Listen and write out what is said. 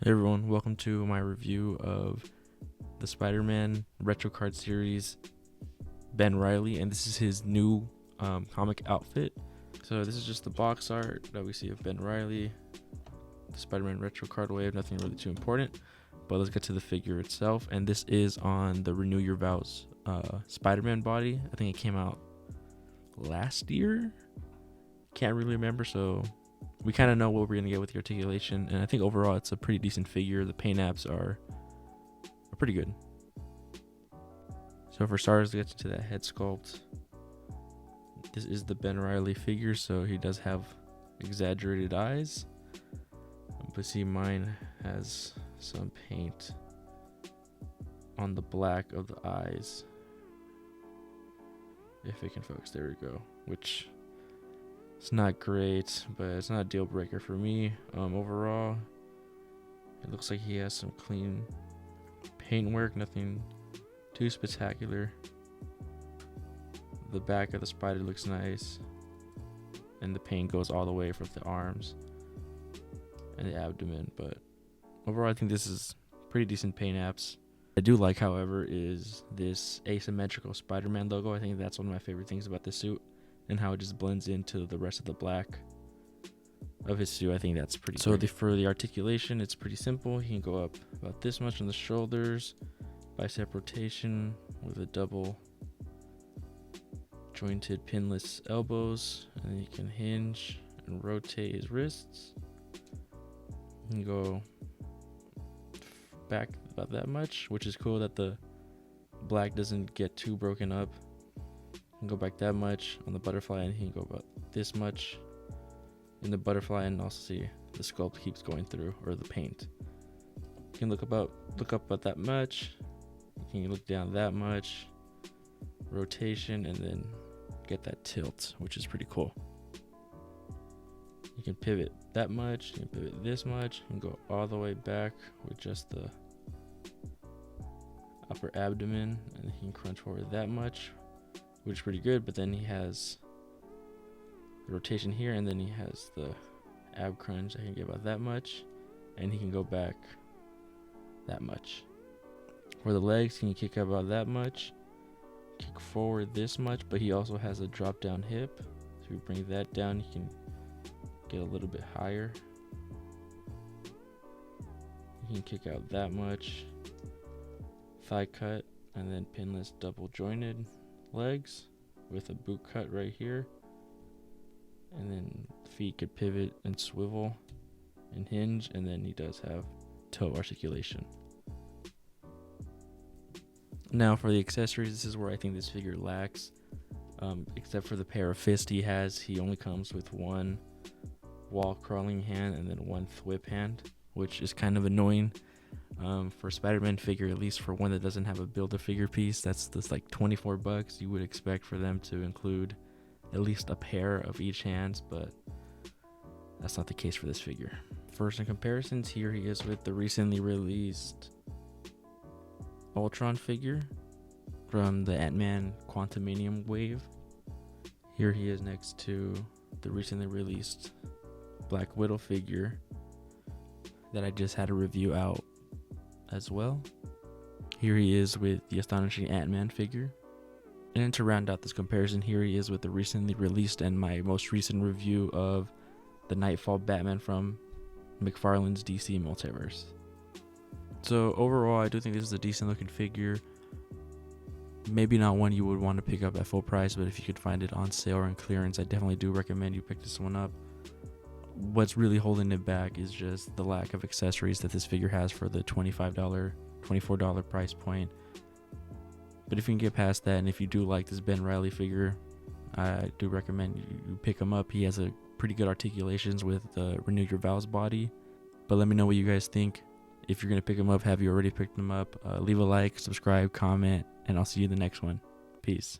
Hey everyone, welcome to my review of the SpiderMan retro card series, Ben Reilly, and this is his new comic outfit. So this is just the box art that we see of Ben Reilly, the Spider-Man retro card wave, nothing really too important. But let's get to the figure itself, and this is on the Renew Your Vows Spider-Man body. I think it came out last year, can't really remember, so we kind of know what we're going to get with the articulation, and I think overall it's a pretty decent figure. The paint apps are pretty good. So for starters, let's get into that head sculpt. This is the Ben Reilly figure, so he does have exaggerated eyes. But see, mine has some paint on the black of the eyes. If it can focus, there we go. Which it's not great, but it's not a deal breaker for me. Overall, it looks like he has some clean paint work, nothing too spectacular. The back of the spider looks nice, and the paint goes all the way from the arms and the abdomen. But overall, I think this is pretty decent paint apps. I do like, however, is this asymmetrical Spider-Man logo. I think that's one of my favorite things about the suit, and how it just blends into the rest of the black of his suit. I think that's pretty so great. For the articulation, it's pretty simple. He can go up about this much on the shoulders, bicep rotation with a double jointed pinless elbows, and then he can hinge and rotate his wrists. He can go back about that much, which is cool that the black doesn't get too broken up. Can go back that much on the butterfly, and he can go about this much in the butterfly, and also see the sculpt keeps going through, or the paint. You can look up about that much. You can look down that much, rotation, and then get that tilt, which is pretty cool. You can pivot that much, you can pivot this much, and go all the way back with just the upper abdomen, and he can crunch forward that much, which is pretty good. But then he has the rotation here, and then he has the ab crunch. I can get about that much, and he can go back that much. For the legs, he can kick up about that much, kick forward this much, but he also has a drop down hip. So if we bring that down, he can get a little bit higher. He can kick out that much, thigh cut, and then pinless double jointed legs with a boot cut right here, and then feet could pivot and swivel and hinge, and then he does have toe articulation. Now for the accessories, this is where I think this figure lacks. Except for the pair of fists he has, he only comes with one wall crawling hand and then one thwip hand, which is kind of annoying. For a Spider-Man figure, at least for one that doesn't have a Build-A-Figure piece, that's like $24. You would expect for them to include at least a pair of each hands, but that's not the case for this figure. For some comparisons, here he is with the recently released Ultron figure from the Ant-Man Quantumanium wave. Here he is next to the recently released Black Widow figure that I just had a review out as well. Here he is with the Astonishing Ant-Man figure. And then to round out this comparison, here he is with the recently released and my most recent review of the Nightfall Batman from McFarlane's DC Multiverse. So overall, I do think this is a decent looking figure. Maybe not one you would want to pick up at full price, but if you could find it on sale or on clearance, I definitely do recommend you pick this one up. What's really holding it back is just the lack of accessories that this figure has for the $25, $24 price point. But if you can get past that, and if you do like this Ben Reilly figure, I do recommend you pick him up. He has a pretty good articulations with the Renew Your Vows body. But let me know what you guys think. If you're going to pick him up, have you already picked him up? Leave a like, subscribe, comment, and I'll see you in the next one. Peace.